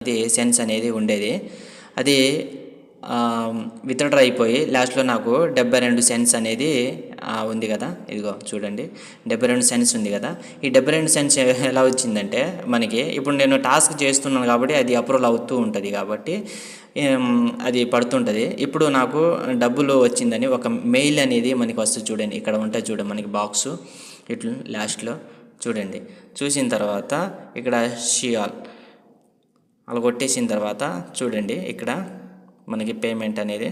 ఇది సెన్స్ అనేది ఉండేది. అది విత్‌డ్రా అయిపోయి లాస్ట్‌లో నాకు 72 సెంట్స్ అనేది ఉంది కదా! ఇదిగో చూడండి. 72 సెంట్స్ ఉంది కదా! ఈ 72 సెంట్స్ ఎలా వచ్చిందంటే మనకి ఇప్పుడు నేను టాస్క్ చేస్తున్నాను కాబట్టి అది అప్రూవల్ అవుతూ ఉంటది కాబట్టి అది పడుతుంటది. ఇప్పుడు నాకు డబ్బులు వచ్చిందని ఒక మెయిల్ అనేది మనకి వస్తది చూడండి. ఇక్కడ ఉంటది చూడండి మనకి బాక్సు. ఇట్లా లాస్ట్‌లో చూడండి. చూసిన తర్వాత ఇక్కడ షీ ఆల్ అలా కొట్టేసిన తర్వాత చూడండి ఇక్కడ మనకి పేమెంట్ అనేది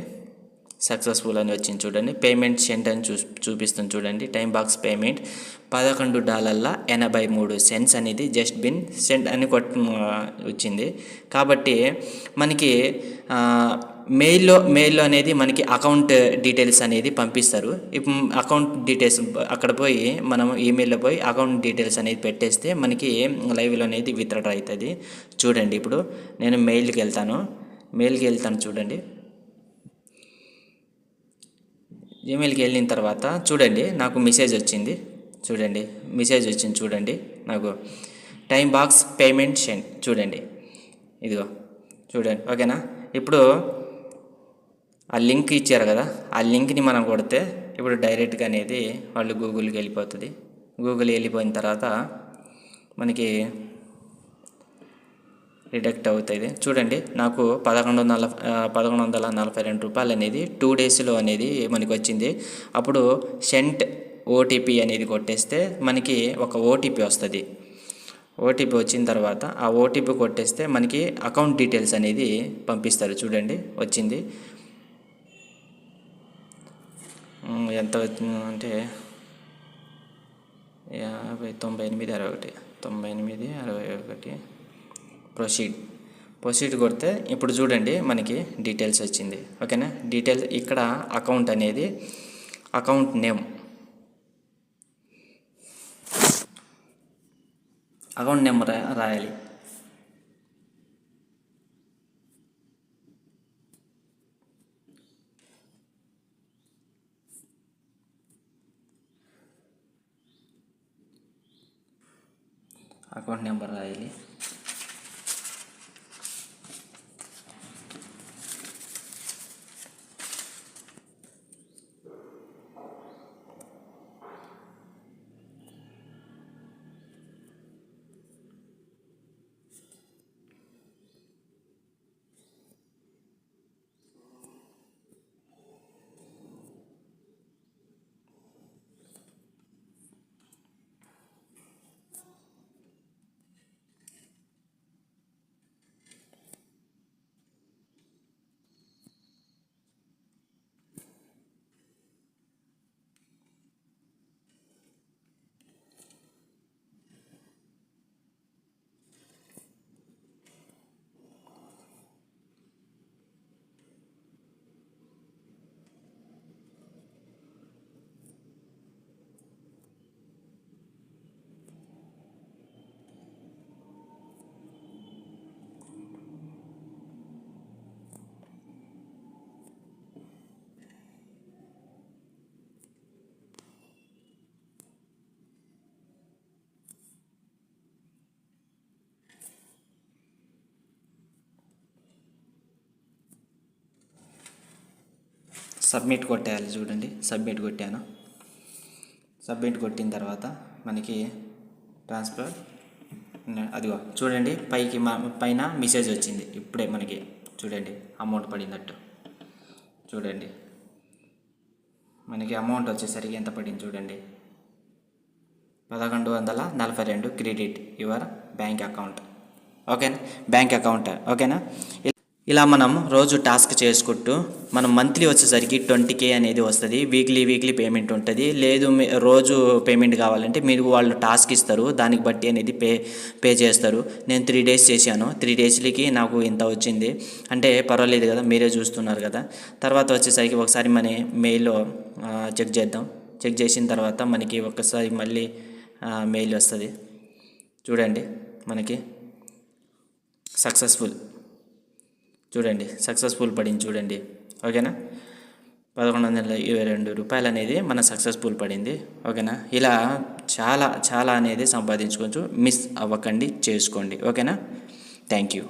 సక్సెస్ఫుల్ అని వచ్చింది చూడండి. పేమెంట్ సెంట్ అని చూపిస్తుంది చూడండి. టైం బాక్స్ పేమెంట్ $11.83 అనేది జస్ట్ బిన్ సెంట్ అని వచ్చింది. కాబట్టి మనకి మెయిల్లో అనేది మనకి అకౌంట్ డీటెయిల్స్ అనేది పంపిస్తారు. ఇప్పుడు అకౌంట్ డీటెయిల్స్ అక్కడ పోయి మనం ఈమెయిల్లో పోయి అకౌంట్ డీటెయిల్స్ అనేది పెట్టేస్తే మనకి లైవ్లో అనేది విత్‌డ్రా అవుతుంది. చూడండి ఇప్పుడు నేను మెయిల్కి వెళ్తాను చూడండి. ఈమెయిల్కి వెళ్ళిన తర్వాత చూడండి నాకు మెసేజ్ వచ్చింది చూడండి నాకు టైం బాక్స్ పేమెంట్ సెండ్ చూడండి. ఇదిగో చూడండి ఓకేనా. ఇప్పుడు ఆ లింక్ ఇచ్చారు కదా, ఆ లింక్ని మనం కొడితే ఇప్పుడు డైరెక్ట్గా అనేది వాళ్ళు గూగుల్కి వెళ్ళిపోతుంది. గూగుల్ వెళ్ళిపోయిన తర్వాత మనకి డిడక్ట్ అవుతుంది. చూడండి నాకు $1142 అనేది 2 డేస్లో అనేది మనకి వచ్చింది. అప్పుడు సెంట్ ఓటీపీ అనేది కొట్టేస్తే మనకి ఒక ఓటీపీ వస్తుంది. ఓటీపీ వచ్చిన తర్వాత ఆ ఓటీపీ కొట్టేస్తే మనకి అకౌంట్ డీటెయిల్స్ అనేది పంపిస్తారు. చూడండి వచ్చింది. ఎంత అంటే 9861 ప్రొసీడ్ కొడితే ఇప్పుడు చూడండి మనకి డీటెయిల్స్ వచ్చింది. ఓకేనా. డీటెయిల్స్ ఇక్కడ అకౌంట్ అనేది అకౌంట్ నేమ్ రాయాలి. అకౌంట్ నెంబర్ రాయాలి. సబ్మిట్ కొట్టేయాలి. చూడండి సబ్మిట్ కొట్టాను. సబ్మిట్ కొట్టిన తర్వాత మనకి ట్రాన్స్ఫర్ అదిగో చూడండి పైన మెసేజ్ వచ్చింది. ఇప్పుడే మనకి చూడండి అమౌంట్ పడినట్టు. చూడండి మనకి అమౌంట్ వచ్చేసరికి ఎంత పడింది చూడండి. 1142 క్రెడిట్ యువర్ బ్యాంక్ అకౌంట్. ఓకేనా. బ్యాంక్ అకౌంట్ ఓకేనా. ఇలా మనం రోజు టాస్క్ చేసుకుంటూ మనం మంత్లీ వచ్చేసరికి 20K అనేది వస్తుంది. వీక్లీ పేమెంట్ ఉంటుంది. లేదు రోజు పేమెంట్ కావాలంటే మీరు వాళ్ళు టాస్క్ ఇస్తారు, దానికి బట్టి అనేది పే చేస్తారు. నేను 3 డేస్ చేశాను. 3 డేస్లకి నాకు ఇంత వచ్చింది అంటే పర్వాలేదు కదా, మీరే చూస్తున్నారు కదా. తర్వాత వచ్చేసరికి ఒకసారి మన మెయిల్లో చెక్ చేద్దాం. చెక్ చేసిన తర్వాత మనకి ఒకసారి మళ్ళీ మెయిల్ వస్తుంది. చూడండి మనకి సక్సెస్ఫుల్ చూడండి సక్సెస్ఫుల్ పడింది చూడండి. ఓకేనా. $1122 అనేది మన సక్సెస్ఫుల్ పడింది. ఓకేనా. ఇలా చాలా అనేది సంపాదించుకోవచ్చు. మిస్ అవ్వకండి, చేసుకోండి. ఓకేనా. Thank you.